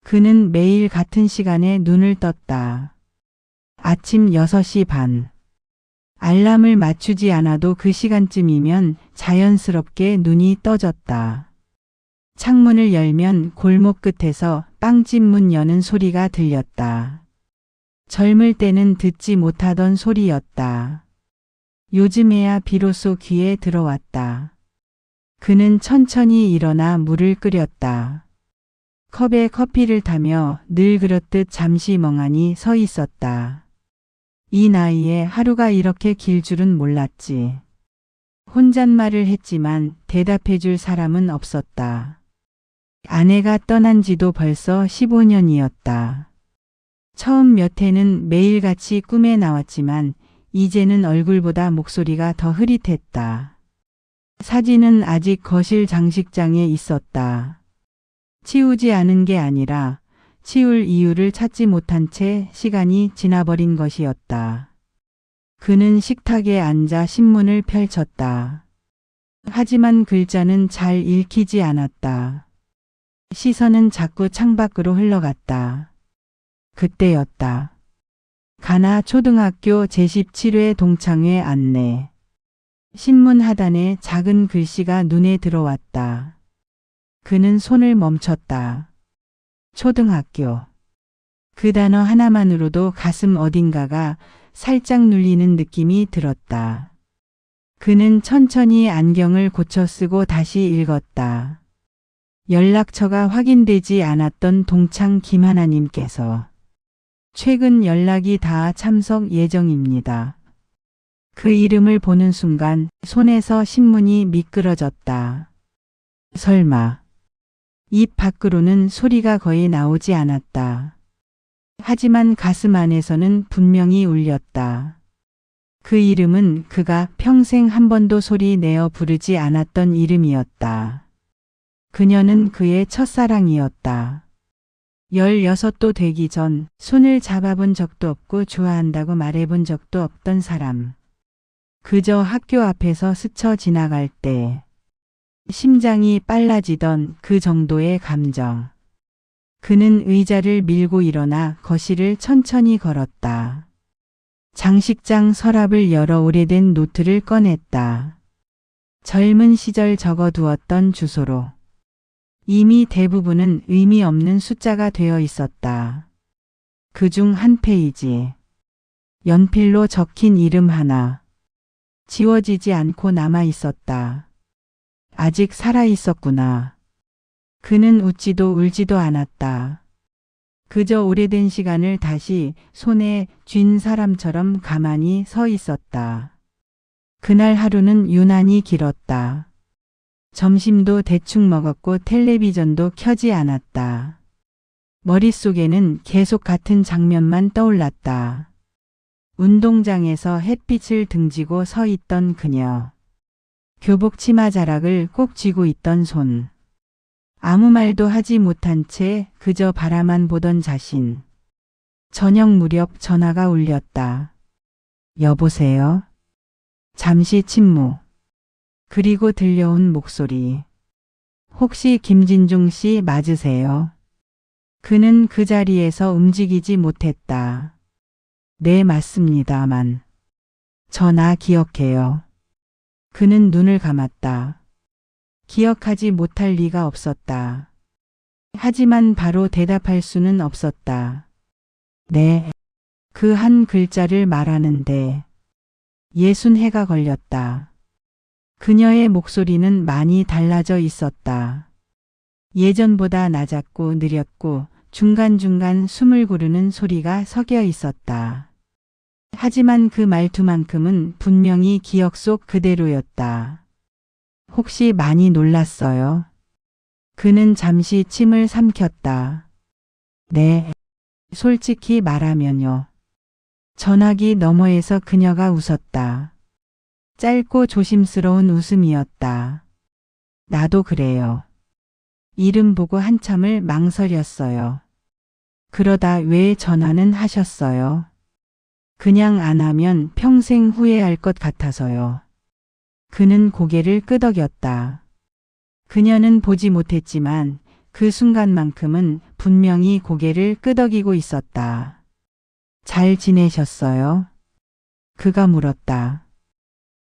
그는 매일 같은 시간에 눈을 떴다. 아침 6시 반. 알람을 맞추지 않아도 그 시간쯤이면 자연스럽게 눈이 떠졌다. 창문을 열면 골목 끝에서 빵집 문 여는 소리가 들렸다. 젊을 때는 듣지 못하던 소리였다. 요즘에야 비로소 귀에 들어왔다. 그는 천천히 일어나 물을 끓였다. 컵에 커피를 타며 늘 그렇듯 잠시 멍하니 서 있었다. 이 나이에 하루가 이렇게 길 줄은 몰랐지. 혼잣말을 했지만 대답해 줄 사람은 없었다. 아내가 떠난 지도 벌써 15년이었다. 처음 몇 해는 매일같이 꿈에 나왔지만 이제는 얼굴보다 목소리가 더 흐릿했다. 사진은 아직 거실 장식장에 있었다. 치우지 않은 게 아니라 치울 이유를 찾지 못한 채 시간이 지나버린 것이었다. 그는 식탁에 앉아 신문을 펼쳤다. 하지만 글자는 잘 읽히지 않았다. 시선은 자꾸 창밖으로 흘러갔다. 그때였다. 가나 초등학교 제17회 동창회 안내. 신문 하단에 작은 글씨가 눈에 들어왔다. 그는 손을 멈췄다. 초등학교. 그 단어 하나만으로도 가슴 어딘가가 살짝 눌리는 느낌이 들었다. 그는 천천히 안경을 고쳐 쓰고 다시 읽었다. 연락처가 확인되지 않았던 동창 김하나님께서 최근 연락이 닿아 참석 예정입니다. 그 이름을 보는 순간 손에서 신문이 미끄러졌다. 설마. 입 밖으로는 소리가 거의 나오지 않았다. 하지만 가슴 안에서는 분명히 울렸다. 그 이름은 그가 평생 한 번도 소리 내어 부르지 않았던 이름이었다. 그녀는 그의 첫사랑이었다. 16도 되기 전 손을 잡아본 적도 없고 좋아한다고 말해본 적도 없던 사람. 그저 학교 앞에서 스쳐 지나갈 때 심장이 빨라지던 그 정도의 감정. 그는 의자를 밀고 일어나 거실을 천천히 걸었다. 장식장 서랍을 열어 오래된 노트를 꺼냈다. 젊은 시절 적어두었던 주소로. 이미 대부분은 의미 없는 숫자가 되어 있었다. 그중 한 페이지. 연필로 적힌 이름 하나. 지워지지 않고 남아 있었다. 아직 살아 있었구나. 그는 웃지도 울지도 않았다. 그저 오래된 시간을 다시 손에 쥔 사람처럼 가만히 서 있었다. 그날 하루는 유난히 길었다. 점심도 대충 먹었고 텔레비전도 켜지 않았다. 머릿속에는 계속 같은 장면만 떠올랐다. 운동장에서 햇빛을 등지고 서 있던 그녀. 교복 치마 자락을 꼭 쥐고 있던 손. 아무 말도 하지 못한 채 그저 바라만 보던 자신. 저녁 무렵 전화가 울렸다. 여보세요? 잠시 침묵. 그리고 들려온 목소리. 혹시 김진중 씨 맞으세요? 그는 그 자리에서 움직이지 못했다. 네, 맞습니다만. 전화 기억해요. 그는 눈을 감았다. 기억하지 못할 리가 없었다. 하지만 바로 대답할 수는 없었다. 네. 그 한 글자를 말하는데 60해가 걸렸다. 그녀의 목소리는 많이 달라져 있었다. 예전보다 낮았고 느렸고 중간중간 숨을 고르는 소리가 섞여 있었다. 하지만 그 말투만큼은 분명히 기억 속 그대로였다. 혹시 많이 놀랐어요? 그는 잠시 침을 삼켰다. 네. 솔직히 말하면요. 전화기 너머에서 그녀가 웃었다. 짧고 조심스러운 웃음이었다. 나도 그래요. 이름 보고 한참을 망설였어요. 그러다 왜 전화는 하셨어요? 그냥 안 하면 평생 후회할 것 같아서요. 그는 고개를 끄덕였다. 그녀는 보지 못했지만 그 순간만큼은 분명히 고개를 끄덕이고 있었다. 잘 지내셨어요? 그가 물었다.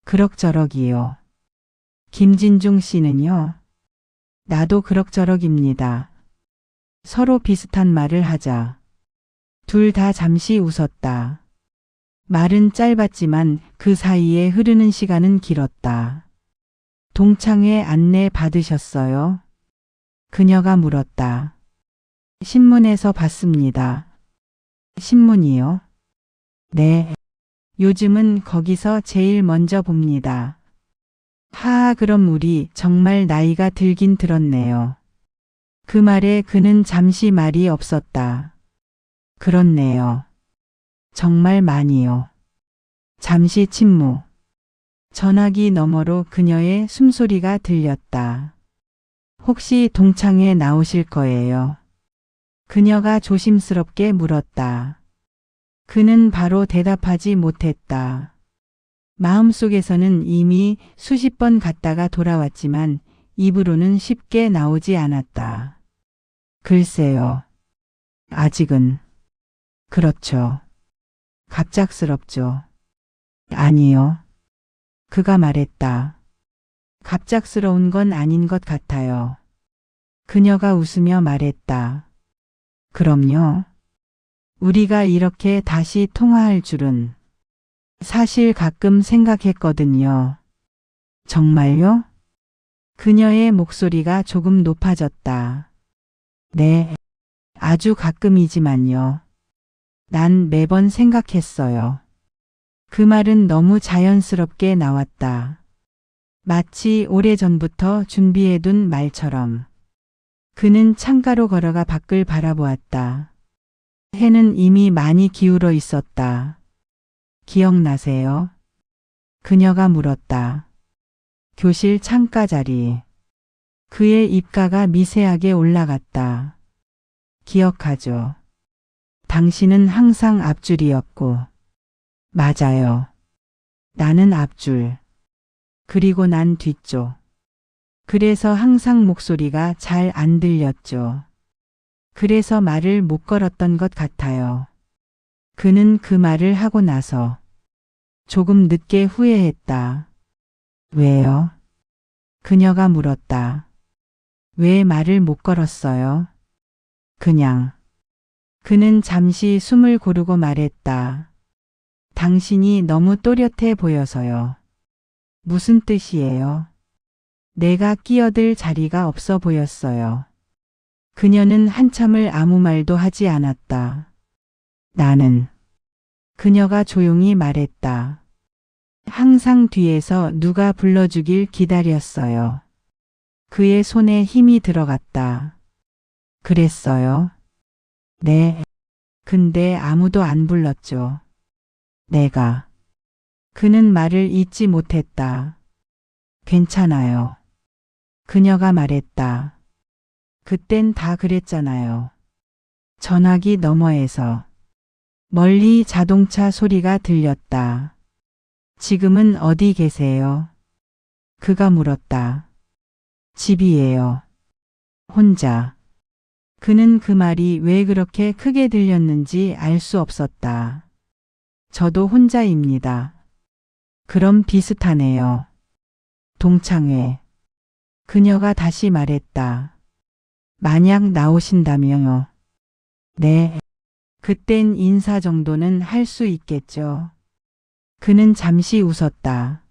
그럭저럭이요. 김진중 씨는요? 나도 그럭저럭입니다. 서로 비슷한 말을 하자. 둘 다 잠시 웃었다. 말은 짧았지만 그 사이에 흐르는 시간은 길었다. 동창회 안내 받으셨어요? 그녀가 물었다. 신문에서 봤습니다. 신문이요? 네. 요즘은 거기서 제일 먼저 봅니다. 하하, 그럼 우리 정말 나이가 들긴 들었네요. 그 말에 그는 잠시 말이 없었다. 그렇네요. 정말 많이요. 잠시 침묵. 전화기 너머로 그녀의 숨소리가 들렸다. 혹시 동창회 나오실 거예요? 그녀가 조심스럽게 물었다. 그는 바로 대답하지 못했다. 마음속에서는 이미 수십 번 갔다가 돌아왔지만 입으로는 쉽게 나오지 않았다. 글쎄요. 아직은. 그렇죠. 갑작스럽죠. 아니요. 그가 말했다. 갑작스러운 건 아닌 것 같아요. 그녀가 웃으며 말했다. 그럼요. 우리가 이렇게 다시 통화할 줄은. 사실 가끔 생각했거든요. 정말요? 그녀의 목소리가 조금 높아졌다. 네. 아주 가끔이지만요. 난 매번 생각했어요. 그 말은 너무 자연스럽게 나왔다. 마치 오래전부터 준비해둔 말처럼. 그는 창가로 걸어가 밖을 바라보았다. 해는 이미 많이 기울어 있었다. 기억나세요? 그녀가 물었다. 교실 창가 자리. 그의 입가가 미세하게 올라갔다. 기억하죠. 당신은 항상 앞줄이었고. 맞아요. 나는 앞줄. 그리고 난 뒤쪽. 그래서 항상 목소리가 잘 안 들렸죠. 그래서 말을 못 걸었던 것 같아요. 그는 그 말을 하고 나서 조금 늦게 후회했다. 왜요? 그녀가 물었다. 왜 말을 못 걸었어요? 그냥. 그는 잠시 숨을 고르고 말했다. 당신이 너무 또렷해 보여서요. 무슨 뜻이에요? 내가 끼어들 자리가 없어 보였어요. 그녀는 한참을 아무 말도 하지 않았다. 나는. 그녀가 조용히 말했다. 항상 뒤에서 누가 불러주길 기다렸어요. 그의 손에 힘이 들어갔다. 그랬어요? 네. 근데 아무도 안 불렀죠. 내가. 그는 말을 잇지 못했다. 괜찮아요. 그녀가 말했다. 그땐 다 그랬잖아요. 전화기 너머에서 멀리 자동차 소리가 들렸다. 지금은 어디 계세요? 그가 물었다. 집이에요. 혼자. 그는 그 말이 왜 그렇게 크게 들렸는지 알 수 없었다. 저도 혼자입니다. 그럼 비슷하네요. 동창회. 그녀가 다시 말했다. 만약 나오신다면요. 네. 그땐 인사 정도는 할 수 있겠죠. 그는 잠시 웃었다.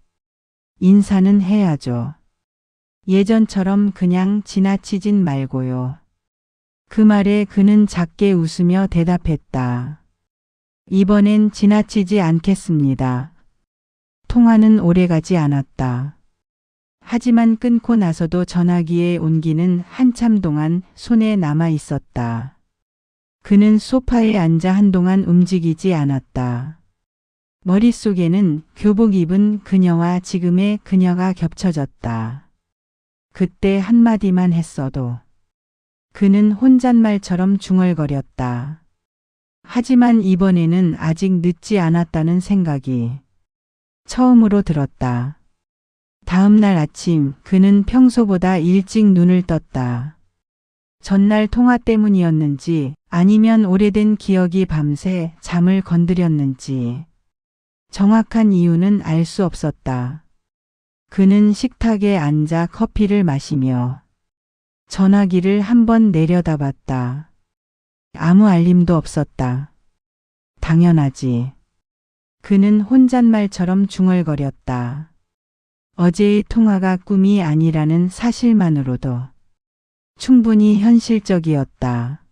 인사는 해야죠. 예전처럼 그냥 지나치진 말고요. 그 말에 그는 작게 웃으며 대답했다. 이번엔 지나치지 않겠습니다. 통화는 오래가지 않았다. 하지만 끊고 나서도 전화기의 온기는 한참 동안 손에 남아 있었다. 그는 소파에 앉아 한동안 움직이지 않았다. 머릿속에는 교복 입은 그녀와 지금의 그녀가 겹쳐졌다. 그때 한마디만 했어도. 그는 혼잣말처럼 중얼거렸다. 하지만 이번에는 아직 늦지 않았다는 생각이 처음으로 들었다. 다음 날 아침 그는 평소보다 일찍 눈을 떴다. 전날 통화 때문이었는지 아니면 오래된 기억이 밤새 잠을 건드렸는지 정확한 이유는 알 수 없었다. 그는 식탁에 앉아 커피를 마시며 전화기를 한번 내려다봤다. 아무 알림도 없었다. 당연하지. 그는 혼잣말처럼 중얼거렸다. 어제의 통화가 꿈이 아니라는 사실만으로도 충분히 현실적이었다.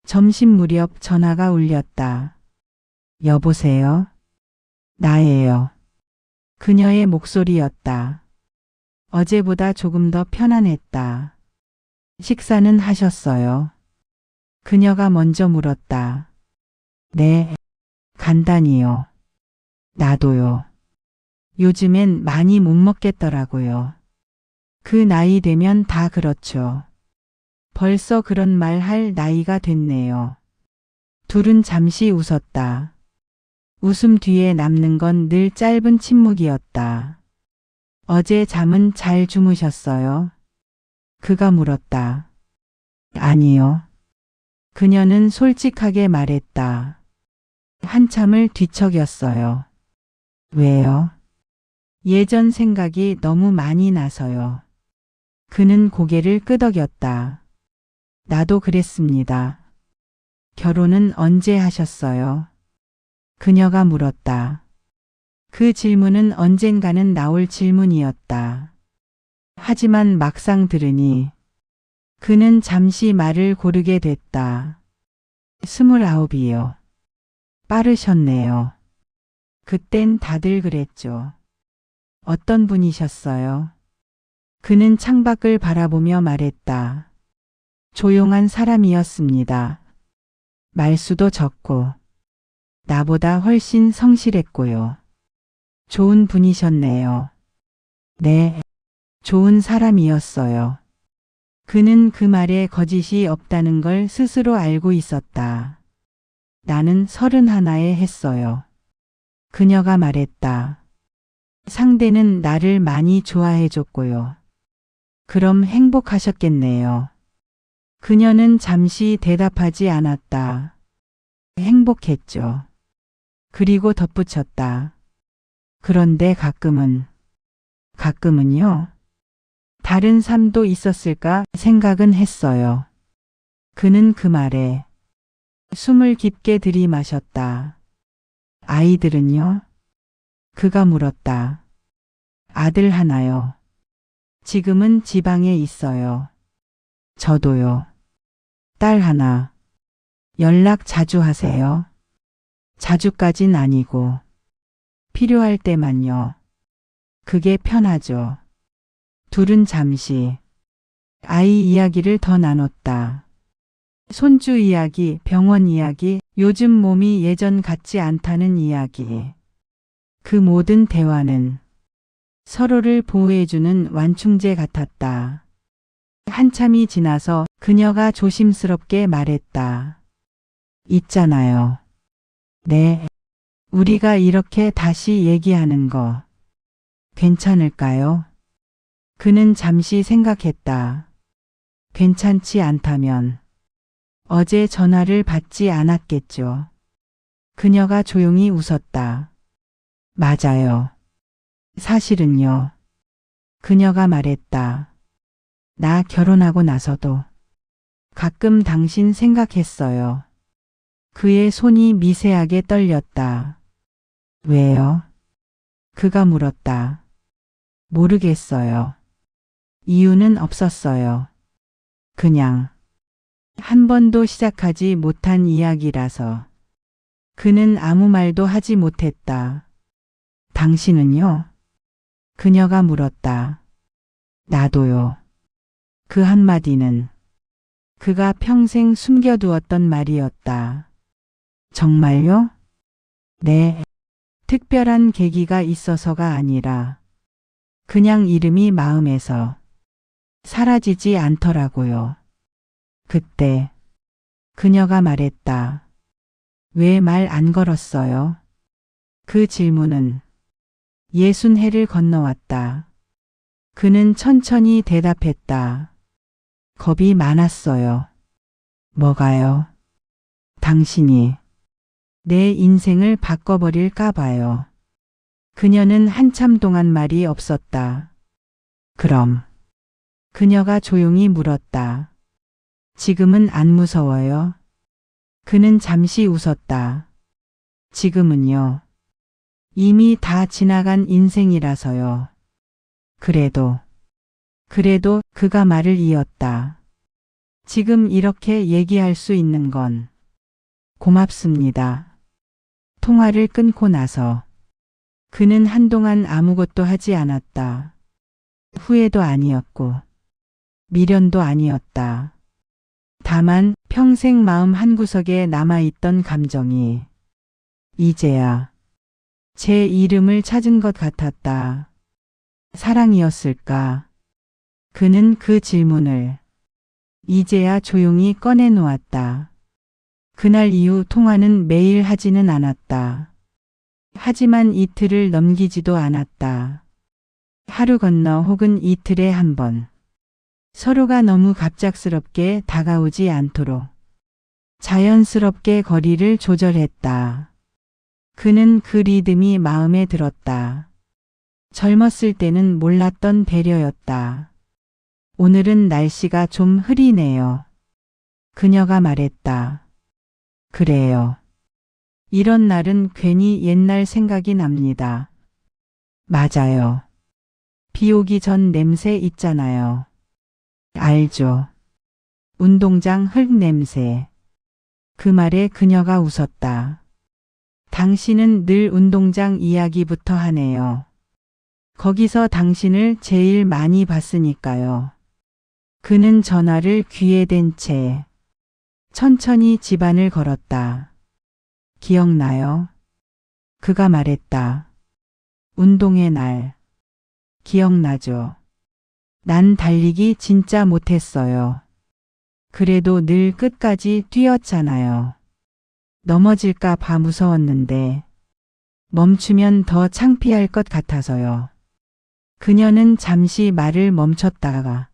점심 무렵 전화가 울렸다. 여보세요? 나예요. 그녀의 목소리였다. 어제보다 조금 더 편안했다. 식사는 하셨어요? 그녀가 먼저 물었다. 네, 간단히요. 나도요. 요즘엔 많이 못 먹겠더라고요. 그 나이 되면 다 그렇죠. 벌써 그런 말 할 나이가 됐네요. 둘은 잠시 웃었다. 웃음 뒤에 남는 건 늘 짧은 침묵이었다. 어제 잠은 잘 주무셨어요? 그가 물었다. 아니요. 그녀는 솔직하게 말했다. 한참을 뒤척였어요. 왜요? 예전 생각이 너무 많이 나서요. 그는 고개를 끄덕였다. 나도 그랬습니다. 결혼은 언제 하셨어요? 그녀가 물었다. 그 질문은 언젠가는 나올 질문이었다. 하지만 막상 들으니 그는 잠시 말을 고르게 됐다. 29이요. 빠르셨네요. 그땐 다들 그랬죠. 어떤 분이셨어요? 그는 창밖을 바라보며 말했다. 조용한 사람이었습니다. 말수도 적고 나보다 훨씬 성실했고요. 좋은 분이셨네요. 네, 좋은 사람이었어요. 그는 그 말에 거짓이 없다는 걸 스스로 알고 있었다. 나는 31에 했어요. 그녀가 말했다. 상대는 나를 많이 좋아해줬고요. 그럼 행복하셨겠네요. 그녀는 잠시 대답하지 않았다. 행복했죠. 그리고 덧붙였다. 그런데 가끔은요? 다른 삶도 있었을까 생각은 했어요. 그는 그 말에 숨을 깊게 들이마셨다. 아이들은요? 그가 물었다. 아들 하나요. 지금은 지방에 있어요. 저도요. 딸 하나. 연락 자주 하세요. 자주까진 아니고 필요할 때만요. 그게 편하죠. 둘은 잠시 아이 이야기를 더 나눴다. 손주 이야기, 병원 이야기, 요즘 몸이 예전 같지 않다는 이야기. 그 모든 대화는 서로를 보호해주는 완충제 같았다. 한참이 지나서 그녀가 조심스럽게 말했다. 있잖아요. 네, 우리가 이렇게 다시 얘기하는 거 괜찮을까요? 그는 잠시 생각했다. 괜찮지 않다면 어제 전화를 받지 않았겠죠. 그녀가 조용히 웃었다. 맞아요. 사실은요. 그녀가 말했다. 나 결혼하고 나서도 가끔 당신 생각했어요. 그의 손이 미세하게 떨렸다. 왜요? 그가 물었다. 모르겠어요. 이유는 없었어요. 그냥 한 번도 시작하지 못한 이야기라서. 그는 아무 말도 하지 못했다. 당신은요? 그녀가 물었다. 나도요. 그 한마디는 그가 평생 숨겨두었던 말이었다. 정말요? 네. 특별한 계기가 있어서가 아니라 그냥 이름이 마음에서 사라지지 않더라고요. 그때 그녀가 말했다. 왜 말 안 걸었어요? 그 질문은 60해를 건너왔다. 그는 천천히 대답했다. 겁이 많았어요. 뭐가요? 당신이 내 인생을 바꿔버릴까 봐요. 그녀는 한참 동안 말이 없었다. 그럼 그녀가 조용히 물었다. 지금은 안 무서워요? 그는 잠시 웃었다. 지금은요. 이미 다 지나간 인생이라서요. 그래도 그가 말을 이었다. 지금 이렇게 얘기할 수 있는 건 고맙습니다. 통화를 끊고 나서 그는 한동안 아무것도 하지 않았다. 후회도 아니었고 미련도 아니었다. 다만 평생 마음 한구석에 남아있던 감정이 이제야 제 이름을 찾은 것 같았다. 사랑이었을까? 그는 그 질문을 이제야 조용히 꺼내놓았다. 그날 이후 통화는 매일 하지는 않았다. 하지만 이틀을 넘기지도 않았다. 하루 건너 혹은 이틀에 한 번. 서로가 너무 갑작스럽게 다가오지 않도록 자연스럽게 거리를 조절했다. 그는 그 리듬이 마음에 들었다. 젊었을 때는 몰랐던 배려였다. 오늘은 날씨가 좀 흐리네요. 그녀가 말했다. 그래요. 이런 날은 괜히 옛날 생각이 납니다. 맞아요. 비 오기 전 냄새 있잖아요. 알죠. 운동장 흙 냄새. 그 말에 그녀가 웃었다. 당신은 늘 운동장 이야기부터 하네요. 거기서 당신을 제일 많이 봤으니까요. 그는 전화를 귀에 댄 채 천천히 집안을 걸었다. 기억나요? 그가 말했다. 운동의 날. 기억나죠? 난 달리기 진짜 못했어요. 그래도 늘 끝까지 뛰었잖아요. 넘어질까 봐 무서웠는데 멈추면 더 창피할 것 같아서요. 그녀는 잠시 말을 멈췄다가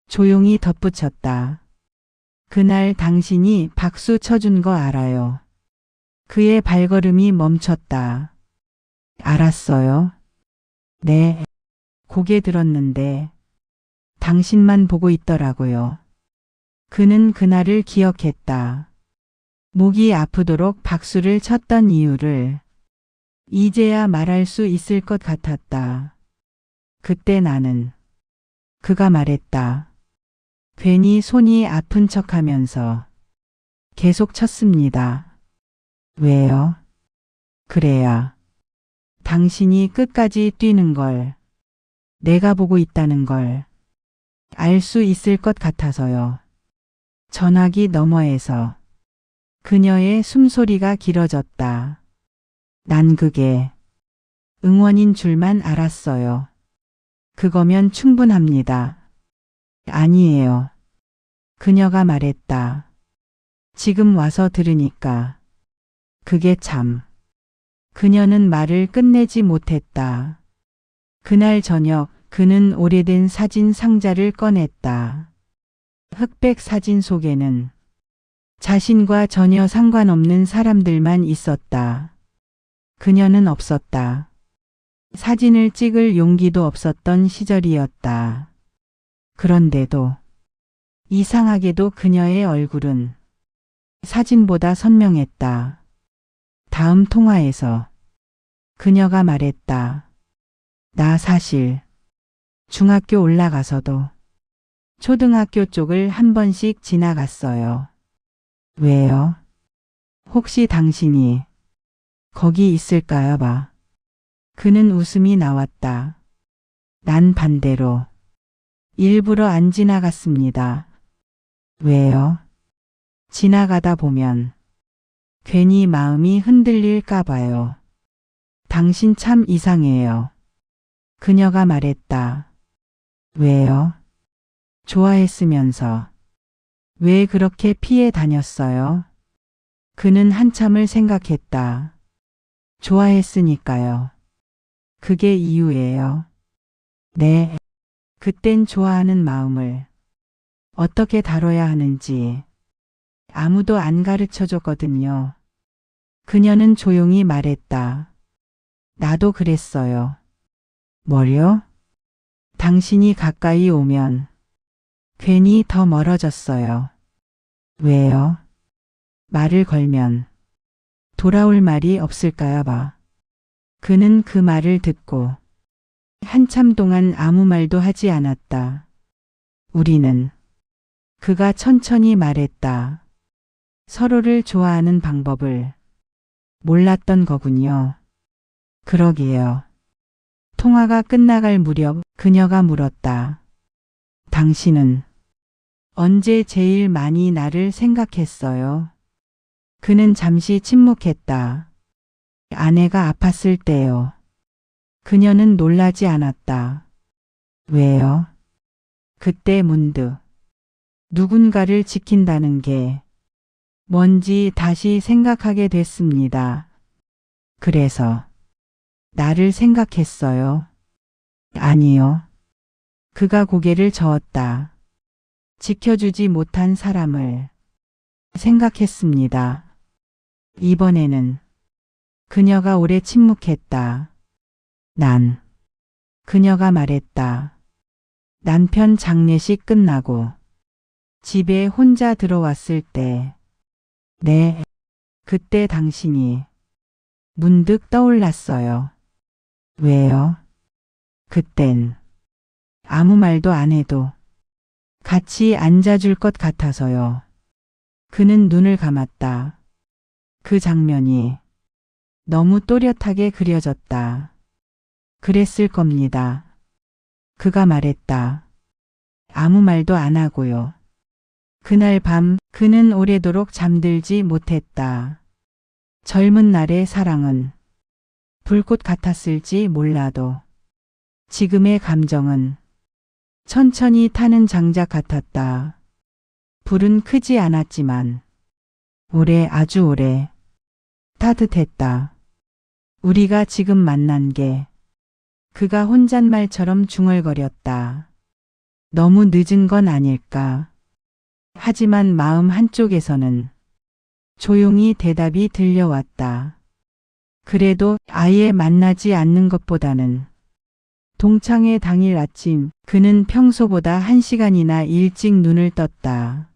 조용히 덧붙였다. 그날 당신이 박수 쳐준 거 알아요. 그의 발걸음이 멈췄다. 알았어요? 네. 고개 들었는데 당신만 보고 있더라고요. 그는 그날을 기억했다. 목이 아프도록 박수를 쳤던 이유를 이제야 말할 수 있을 것 같았다. 그때 나는 그가 말했다. 괜히 손이 아픈 척하면서 계속 쳤습니다. 왜요? 그래야 당신이 끝까지 뛰는 걸 내가 보고 있다는 걸 알 수 있을 것 같아서요. 전화기 너머에서 그녀의 숨소리가 길어졌다. 난 그게 응원인 줄만 알았어요. 그거면 충분합니다. 아니에요. 그녀가 말했다. 지금 와서 들으니까. 그게 참. 그녀는 말을 끝내지 못했다. 그날 저녁 그는 오래된 사진 상자를 꺼냈다. 흑백 사진 속에는 자신과 전혀 상관없는 사람들만 있었다. 그녀는 없었다. 사진을 찍을 용기도 없었던 시절이었다. 그런데도 이상하게도 그녀의 얼굴은 사진보다 선명했다. 다음 통화에서 그녀가 말했다. 나 사실 중학교 올라가서도 초등학교 쪽을 한 번씩 지나갔어요. 왜요? 혹시 당신이 거기 있을까요 봐. 그는 웃음이 나왔다. 난 반대로 일부러 안 지나갔습니다. 왜요? 지나가다 보면 괜히 마음이 흔들릴까 봐요. 당신 참 이상해요. 그녀가 말했다. 왜요? 좋아했으면서 왜 그렇게 피해 다녔어요? 그는 한참을 생각했다. 좋아했으니까요. 그게 이유예요. 네. 그땐 좋아하는 마음을 어떻게 다뤄야 하는지 아무도 안 가르쳐 줬거든요. 그녀는 조용히 말했다. 나도 그랬어요. 뭘요? 당신이 가까이 오면 괜히 더 멀어졌어요. 왜요? 말을 걸면 돌아올 말이 없을까요 봐. 그는 그 말을 듣고 한참 동안 아무 말도 하지 않았다. 우리는 그가 천천히 말했다. 서로를 좋아하는 방법을 몰랐던 거군요. 그러게요. 통화가 끝나갈 무렵 그녀가 물었다. 당신은 언제 제일 많이 나를 생각했어요? 그는 잠시 침묵했다. 아내가 아팠을 때요. 그녀는 놀라지 않았다. 왜요? 그때 문득 누군가를 지킨다는 게 뭔지 다시 생각하게 됐습니다. 그래서 나를 생각했어요. 아니요. 그가 고개를 저었다. 지켜주지 못한 사람을 생각했습니다. 이번에는 그녀가 오래 침묵했다. 그녀가 말했다. 남편 장례식 끝나고 집에 혼자 들어왔을 때, 네, 그때 당신이 문득 떠올랐어요. 왜요? 그땐 아무 말도 안 해도 같이 앉아줄 것 같아서요. 그는 눈을 감았다. 그 장면이 너무 또렷하게 그려졌다. 그랬을 겁니다. 그가 말했다. 아무 말도 안 하고요. 그날 밤 그는 오래도록 잠들지 못했다. 젊은 날의 사랑은 불꽃 같았을지 몰라도 지금의 감정은 천천히 타는 장작 같았다. 불은 크지 않았지만 오래 아주 오래 따뜻했다. 우리가 지금 만난 게 그가 혼잣말처럼 중얼거렸다. 너무 늦은 건 아닐까. 하지만 마음 한쪽에서는 조용히 대답이 들려왔다. 그래도 아예 만나지 않는 것보다는. 동창회 당일 아침 그는 평소보다 1시간이나 일찍 눈을 떴다.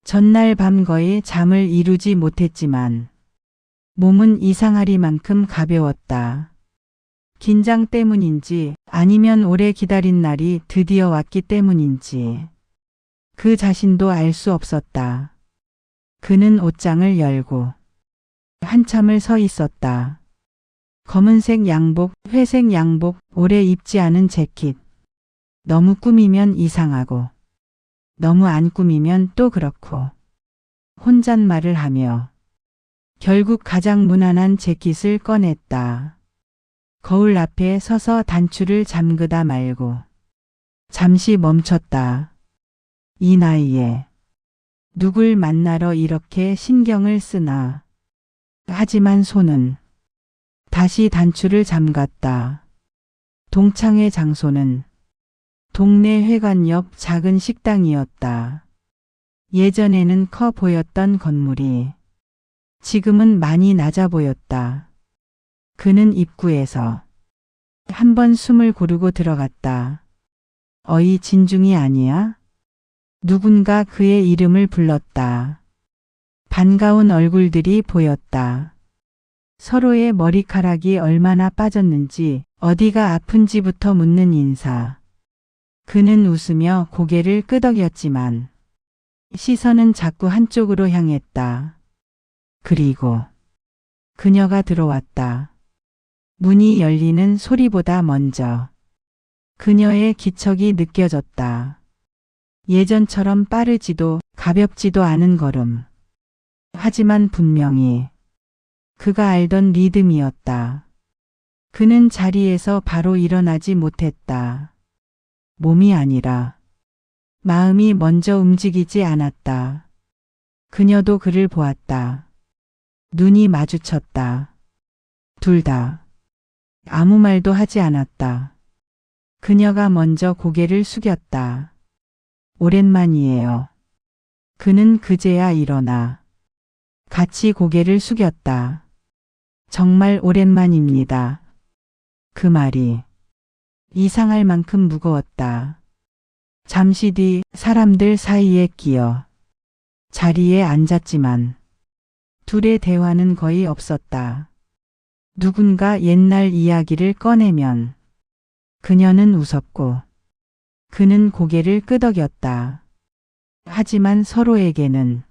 전날 밤 거의 잠을 이루지 못했지만 몸은 이상하리만큼 가벼웠다. 긴장 때문인지 아니면 오래 기다린 날이 드디어 왔기 때문인지 그 자신도 알 수 없었다. 그는 옷장을 열고 한참을 서 있었다. 검은색 양복, 회색 양복, 오래 입지 않은 재킷. 너무 꾸미면 이상하고 너무 안 꾸미면 또 그렇고 혼잣말을 하며 결국 가장 무난한 재킷을 꺼냈다. 거울 앞에 서서 단추를 잠그다 말고 잠시 멈췄다. 이 나이에 누굴 만나러 이렇게 신경을 쓰나. 하지만 손은 다시 단추를 잠갔다. 동창회 장소는 동네 회관 옆 작은 식당이었다. 예전에는 커 보였던 건물이 지금은 많이 낮아 보였다. 그는 입구에서 한 번 숨을 고르고 들어갔다. 어이 진중이 아니야? 누군가 그의 이름을 불렀다. 반가운 얼굴들이 보였다. 서로의 머리카락이 얼마나 빠졌는지 어디가 아픈지부터 묻는 인사. 그는 웃으며 고개를 끄덕였지만 시선은 자꾸 한쪽으로 향했다. 그리고 그녀가 들어왔다. 문이 열리는 소리보다 먼저 그녀의 기척이 느껴졌다. 예전처럼 빠르지도 가볍지도 않은 걸음. 하지만 분명히 그가 알던 리듬이었다. 그는 자리에서 바로 일어나지 못했다. 몸이 아니라 마음이 먼저 움직이지 않았다. 그녀도 그를 보았다. 눈이 마주쳤다. 둘 다 아무 말도 하지 않았다. 그녀가 먼저 고개를 숙였다. 오랜만이에요. 그는 그제야 일어나 같이 고개를 숙였다. 정말 오랜만입니다. 그 말이 이상할 만큼 무거웠다. 잠시 뒤 사람들 사이에 끼어 자리에 앉았지만 둘의 대화는 거의 없었다. 누군가 옛날 이야기를 꺼내면 그녀는 웃었고 그는 고개를 끄덕였다. 하지만 서로에게는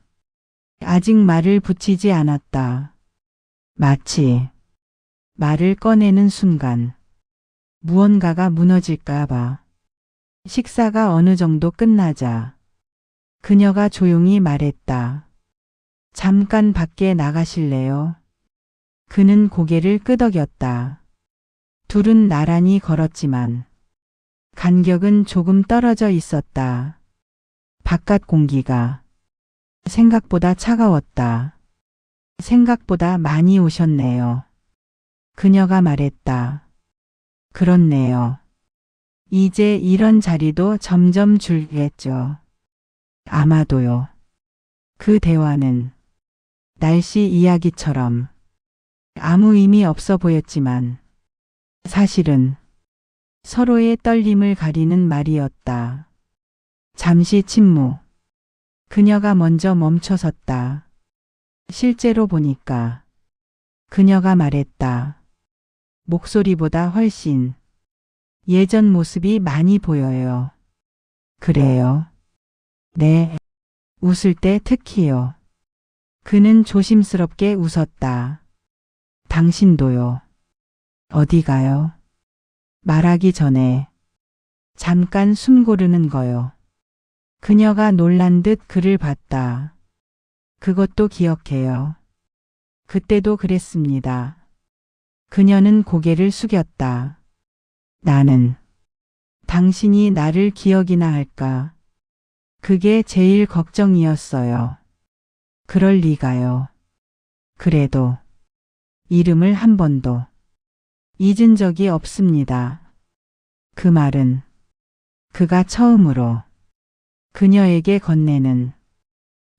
아직 말을 붙이지 않았다. 마치 말을 꺼내는 순간 무언가가 무너질까봐. 식사가 어느 정도 끝나자 그녀가 조용히 말했다. 잠깐 밖에 나가실래요? 그는 고개를 끄덕였다. 둘은 나란히 걸었지만 간격은 조금 떨어져 있었다. 바깥 공기가 생각보다 차가웠다. 생각보다 많이 오셨네요. 그녀가 말했다. 그렇네요. 이제 이런 자리도 점점 줄겠죠. 아마도요. 그 대화는 날씨 이야기처럼 아무 의미 없어 보였지만 사실은 서로의 떨림을 가리는 말이었다. 잠시 침묵. 그녀가 먼저 멈춰섰다. 실제로 보니까 그녀가 말했다. 목소리보다 훨씬 예전 모습이 많이 보여요. 그래요? 네. 웃을 때 특히요. 그는 조심스럽게 웃었다. 당신도요. 어디 가요? 말하기 전에 잠깐 숨 고르는 거요. 그녀가 놀란 듯 그를 봤다. 그것도 기억해요. 그때도 그랬습니다. 그녀는 고개를 숙였다. 나는 당신이 나를 기억이나 할까? 그게 제일 걱정이었어요. 그럴 리가요. 그래도 이름을 한 번도 잊은 적이 없습니다. 그 말은 그가 처음으로 그녀에게 건네는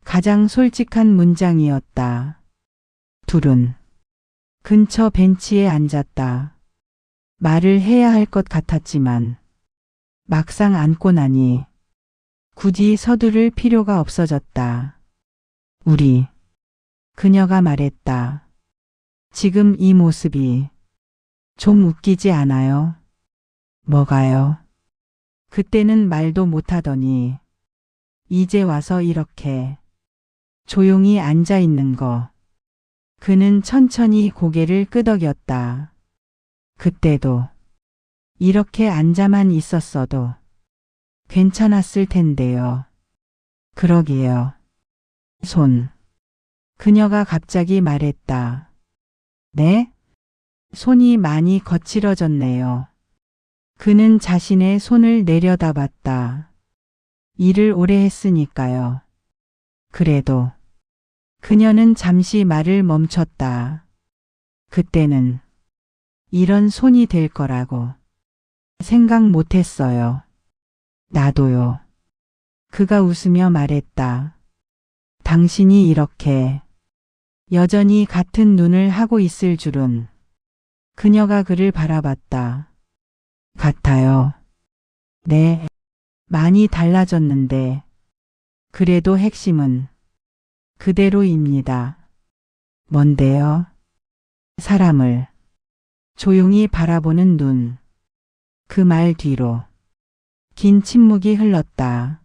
가장 솔직한 문장이었다. 둘은 근처 벤치에 앉았다. 말을 해야 할 것 같았지만 막상 앉고 나니 굳이 서두를 필요가 없어졌다. 우리, 그녀가 말했다. 지금 이 모습이 좀 웃기지 않아요? 뭐가요? 그때는 말도 못하더니 이제 와서 이렇게 조용히 앉아 있는 거. 그는 천천히 고개를 끄덕였다. 그때도 이렇게 앉아만 있었어도 괜찮았을 텐데요. 그러게요. 손. 그녀가 갑자기 말했다. 네? 손이 많이 거칠어졌네요. 그는 자신의 손을 내려다봤다. 일을 오래 했으니까요. 그래도 그녀는 잠시 말을 멈췄다. 그때는 이런 손이 될 거라고 생각 못했어요. 나도요. 그가 웃으며 말했다. 당신이 이렇게 여전히 같은 눈을 하고 있을 줄은. 그녀가 그를 바라봤다. 같아요. 네, 많이 달라졌는데 그래도 핵심은 그대로입니다. 뭔데요? 사람을 조용히 바라보는 눈. 그 말 뒤로 긴 침묵이 흘렀다.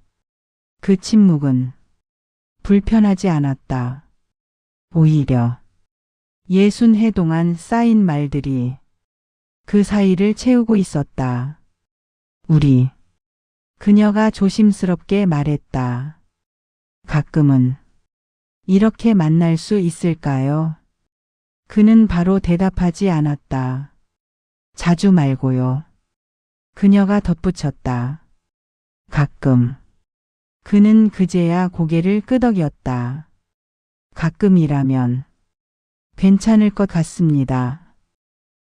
그 침묵은 불편하지 않았다. 오히려 60해 동안 쌓인 말들이 그 사이를 채우고 있었다. 우리, 그녀가 조심스럽게 말했다. 가끔은 이렇게 만날 수 있을까요? 그는 바로 대답하지 않았다. 자주 말고요. 그녀가 덧붙였다. 가끔. 그는 그제야 고개를 끄덕였다. 가끔이라면 괜찮을 것 같습니다.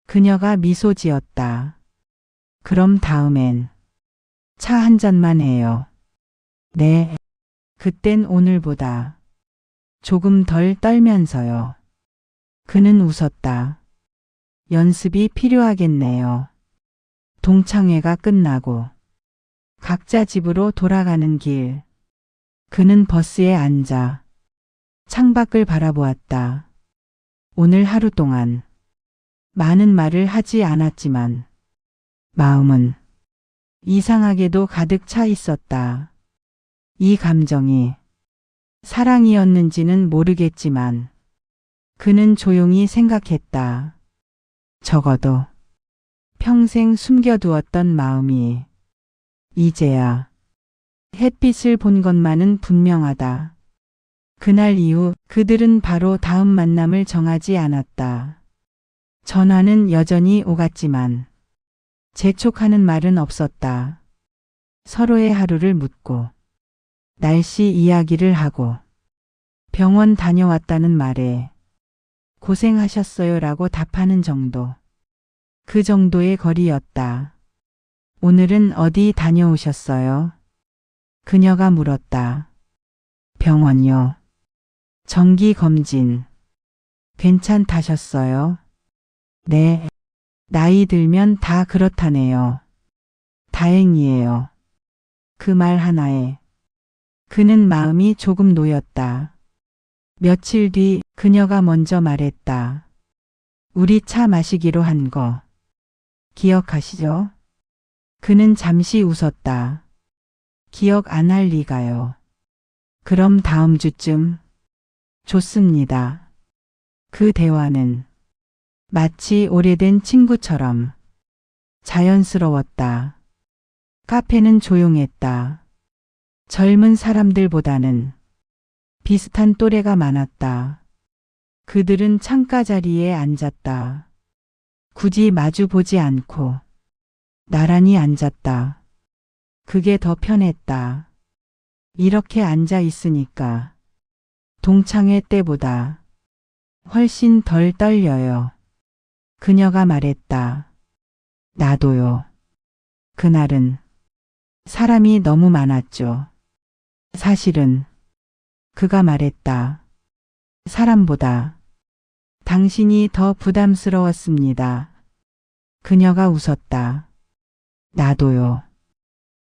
그녀가 미소 지었다. 그럼 다음엔 차 한 잔만 해요. 네. 그땐 오늘보다 조금 덜 떨면서요. 그는 웃었다. 연습이 필요하겠네요. 동창회가 끝나고 각자 집으로 돌아가는 길. 그는 버스에 앉아 창밖을 바라보았다. 오늘 하루 동안 많은 말을 하지 않았지만 마음은 이상하게도 가득 차 있었다. 이 감정이 사랑이었는지는 모르겠지만 그는 조용히 생각했다. 적어도 평생 숨겨두었던 마음이 이제야 햇빛을 본 것만은 분명하다. 그날 이후 그들은 바로 다음 만남을 정하지 않았다. 전화는 여전히 오갔지만 재촉하는 말은 없었다. 서로의 하루를 묻고 날씨 이야기를 하고 병원 다녀왔다는 말에 고생하셨어요라고 답하는 정도. 그 정도의 거리였다. 오늘은 어디 다녀오셨어요? 그녀가 물었다. 병원요. 정기 검진. 괜찮다셨어요? 네. 나이 들면 다 그렇다네요. 다행이에요. 그 말 하나에 그는 마음이 조금 놓였다. 며칠 뒤 그녀가 먼저 말했다. 우리 차 마시기로 한 거 기억하시죠? 그는 잠시 웃었다. 기억 안 할 리가요. 그럼 다음 주쯤. 좋습니다. 그 대화는 마치 오래된 친구처럼 자연스러웠다. 카페는 조용했다. 젊은 사람들보다는 비슷한 또래가 많았다. 그들은 창가 자리에 앉았다. 굳이 마주 보지 않고 나란히 앉았다. 그게 더 편했다. 이렇게 앉아 있으니까 동창회 때보다 훨씬 덜 떨려요. 그녀가 말했다. 나도요. 그날은 사람이 너무 많았죠. 사실은 그가 말했다. 사람보다 당신이 더 부담스러웠습니다. 그녀가 웃었다. 나도요.